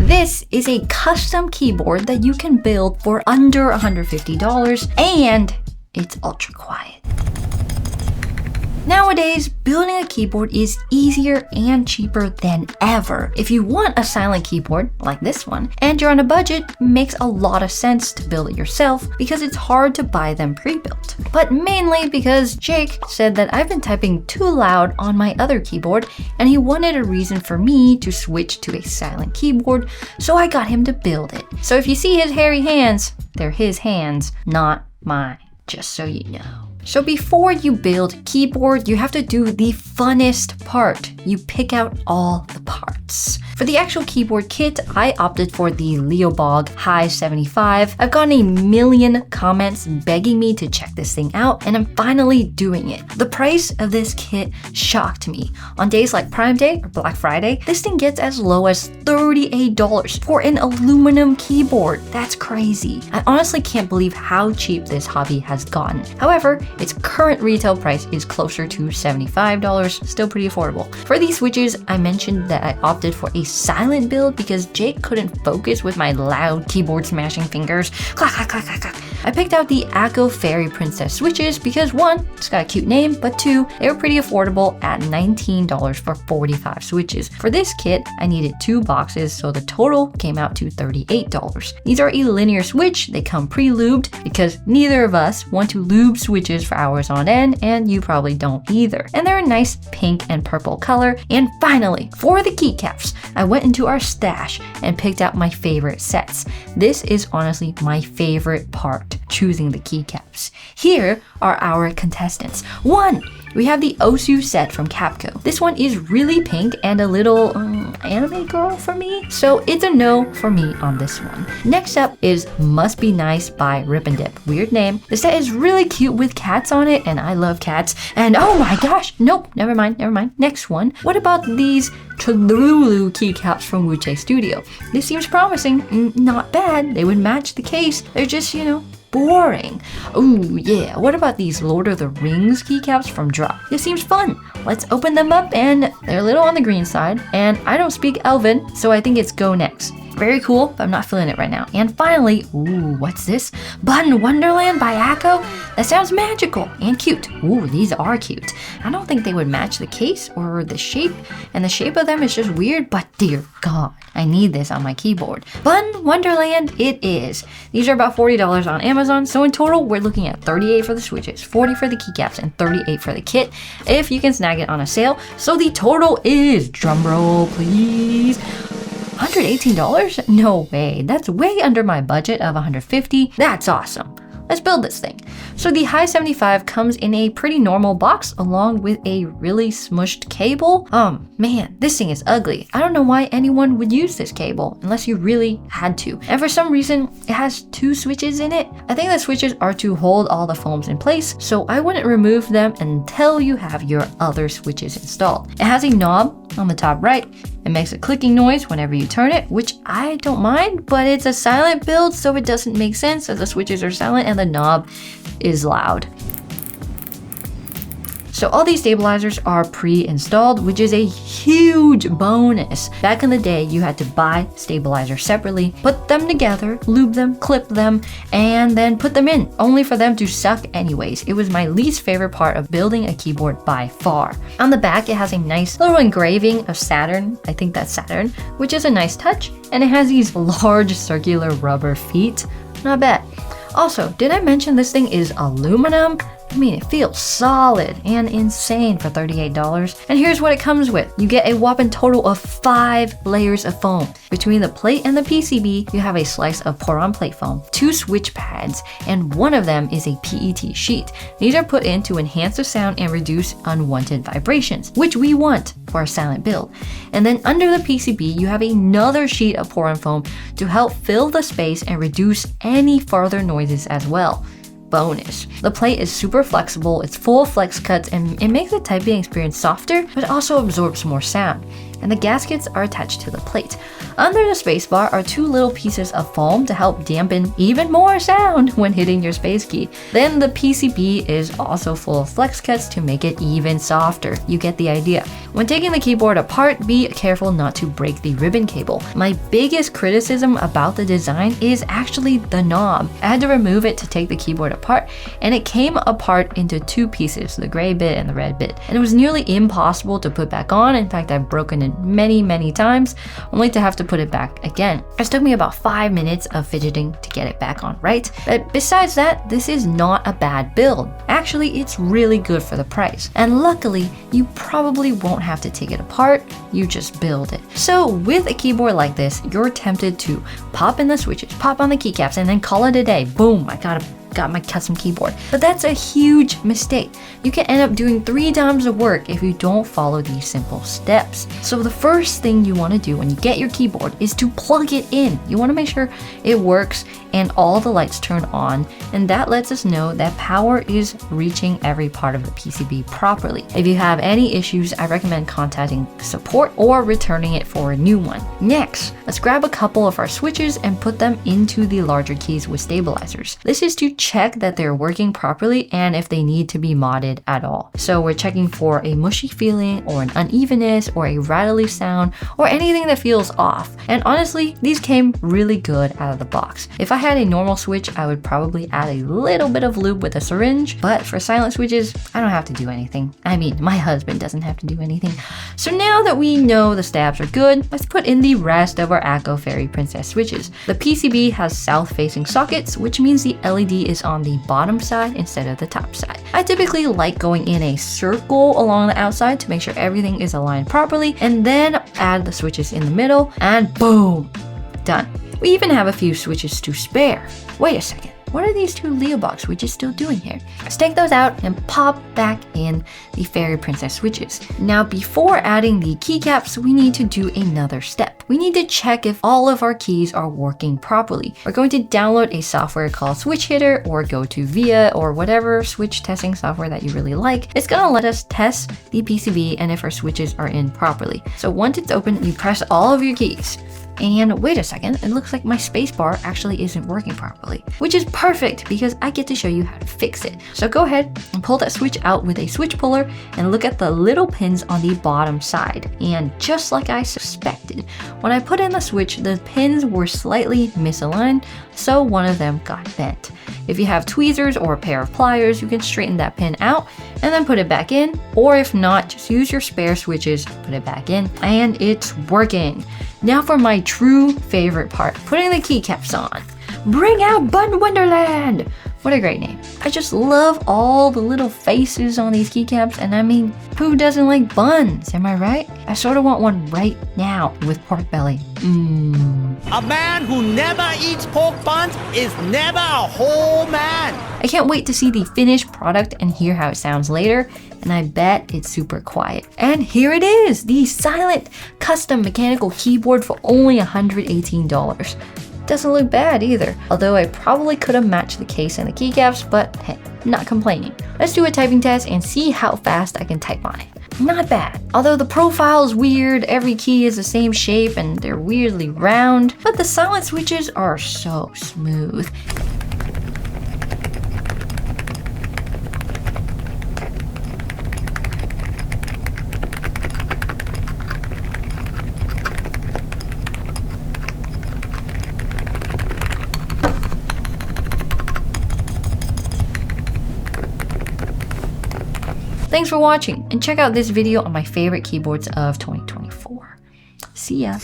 This is a custom keyboard that you can build for under $150 and it's ultra quiet. Nowadays, building a keyboard is easier and cheaper than ever. If you want a silent keyboard like this one and you're on a budget, it makes a lot of sense to build it yourself because it's hard to buy them pre-built. But mainly because Jake said that I've been typing too loud on my other keyboard and he wanted a reason for me to switch to a silent keyboard, so I got him to build it. So if you see his hairy hands, they're his hands, not mine, just so you know. So before you build a keyboard, you have to do the funnest part. You pick out all the parts. For the actual keyboard kit, I opted for the Leobog Hi75. I've gotten a million comments begging me to check this thing out, and I'm finally doing it. The price of this kit shocked me. On days like Prime Day or Black Friday, this thing gets as low as $38 for an aluminum keyboard. That's crazy. I honestly can't believe how cheap this hobby has gotten. However, its current retail price is closer to $75, still pretty affordable. For these switches, I mentioned that I opted for a silent build because Jake couldn't focus with my loud keyboard smashing fingers. Clack, clack, clack, clack, clack. I picked out the Akko Fairy Princess switches because one, it's got a cute name, but two, they were pretty affordable at $19 for 45 switches. For this kit, I needed 2 boxes, so the total came out to $38. These are a linear switch, they come pre-lubed because neither of us want to lube switches for hours on end, and you probably don't either. And they're a nice pink and purple color. And finally, for the keycaps, I went into our stash and picked out my favorite sets. This is honestly my favorite part, choosing the keycaps. Here are our contestants. 1, we have the Osu set from Capco. This one is really pink and a little anime girl for me, so it's a no for me on this one. Next up is Must Be Nice by Rip and Dip. Weird name. The set is really cute with cats on it, and I love cats. And oh my gosh, nope, never mind. Next one. What about these Cholulu keycaps from Wuche Studio? This seems promising. Not bad. They would match the case. They're just, boring. Ooh, yeah. What about these Lord of the Rings keycaps from Drop? This seems fun. Let's open them up, and they're a little on the green side. And I don't speak Elven, so I think it's go next. Very cool, but I'm not feeling it right now. And finally, ooh, what's this? Button Wonderland by Akko? That sounds magical and cute. Ooh, these are cute. I don't think they would match the case or the shape, and the shape of them is just weird, but dear God, I need this on my keyboard. Button Wonderland it is. These are about $40 on Amazon, so in total, we're looking at $38 for the switches, $40 for the keycaps, and $38 for the kit, if you can snag it on a sale. So the total is, drumroll please, $118? No way, that's way under my budget of $150. That's awesome. Let's build this thing. So the Hi75 comes in a pretty normal box along with a really smushed cable. Man, this thing is ugly. I don't know why anyone would use this cable unless you really had to. And for some reason, it has 2 switches in it. I think the switches are to hold all the foams in place, so I wouldn't remove them until you have your other switches installed. It has a knob on the top right. It makes a clicking noise whenever you turn it, which I don't mind, but it's a silent build, so it doesn't make sense as the switches are silent and the knob is loud. So all these stabilizers are pre-installed, which is a huge bonus. Back in the day, you had to buy stabilizers separately, put them together, lube them, clip them, and then put them in, only for them to suck anyways. It was my least favorite part of building a keyboard by far. On the back, it has a nice little engraving of Saturn. I think that's Saturn, which is a nice touch. And it has these large circular rubber feet. Not bad. Also, did I mention this thing is aluminum? I mean, it feels solid and insane for $38. And here's what it comes with. You get a whopping total of 5 layers of foam. Between the plate and the PCB, you have a slice of pour-on plate foam, 2 switch pads, and one of them is a PET sheet. These are put in to enhance the sound and reduce unwanted vibrations, which we want for a silent build. And then under the PCB, you have another sheet of pour-on foam to help fill the space and reduce any further noises as well. Bonus. The plate is super flexible, it's full of flex cuts, and it makes the typing experience softer, but also absorbs more sound. and the gaskets are attached to the plate. Under the spacebar are two little pieces of foam to help dampen even more sound when hitting your space key. Then the PCB is also full of flex cuts to make it even softer. You get the idea. When taking the keyboard apart, be careful not to break the ribbon cable. My biggest criticism about the design is actually the knob. I had to remove it to take the keyboard apart, and it came apart into two pieces, the gray bit and the red bit. And it was nearly impossible to put back on. In fact, I've broken it many times, only to have to put it back again. It took me about 5 minutes of fidgeting to get it back on right. But besides that, this is not a bad build. Actually, it's really good for the price. And luckily, you probably won't have to take it apart, you just build it. So with a keyboard like this, you're tempted to pop in the switches, pop on the keycaps, and then call it a day. Boom, I got my custom keyboard. But that's a huge mistake. You can end up doing 3 times the work if you don't follow these simple steps. So the first thing you want to do when you get your keyboard is to plug it in. You want to make sure it works and all the lights turn on, and that lets us know that power is reaching every part of the PCB properly. If you have any issues, I recommend contacting support or returning it for a new one. Next, let's grab a couple of our switches and put them into the larger keys with stabilizers. This is to check that they're working properly and if they need to be modded at all. So we're checking for a mushy feeling or an unevenness or a rattly sound or anything that feels off. And honestly, these came really good out of the box. If I had a normal switch, I would probably add a little bit of lube with a syringe, but for silent switches, I don't have to do anything. I mean, my husband doesn't have to do anything. So now that we know the stabs are good, let's put in the rest of our ACO Fairy Princess switches. The PCB has south-facing sockets, which means the LED is on the bottom side instead of the top side. I typically like going in a circle along the outside to make sure everything is aligned properly, and then add the switches in the middle, and boom, done. We even have a few switches to spare. Wait a second. What are these two Leobog switches still doing here? Let's take those out and pop back in the Fairy Princess switches. Now, before adding the keycaps, we need to do another step. We need to check if all of our keys are working properly. We're going to download a software called Switch Hitter or go to VIA or whatever switch testing software that you really like. It's gonna let us test the PCB and if our switches are in properly. So once it's open, you press all of your keys. And wait a second, it looks like my spacebar actually isn't working properly, which is perfect because I get to show you how to fix it. So go ahead and pull that switch out with a switch puller and look at the little pins on the bottom side. And just like I suspected, when I put in the switch, the pins were slightly misaligned, so one of them got bent. If you have tweezers or a pair of pliers, you can straighten that pin out and then put it back in, or if not, just use your spare switches, put it back in, and it's working. Now for my true favorite part, putting the keycaps on. Bring out Bun Wonderland! What a great name. I just love all the little faces on these keycaps, and I mean, who doesn't like buns, am I right? I sort of want one right now with pork belly. A man who never eats pork buns is never a whole man. I can't wait to see the finished product and hear how it sounds later, and I bet it's super quiet. And here it is, the silent custom mechanical keyboard for only $118. Doesn't look bad either, although I probably could have matched the case and the keycaps, but hey, not complaining. Let's do a typing test and see how fast I can type on it. Not bad. Although the profile is weird, every key is the same shape and they're weirdly round, but the silent switches are so smooth. Thanks for watching, and check out this video on my favorite keyboards of 2024. See ya!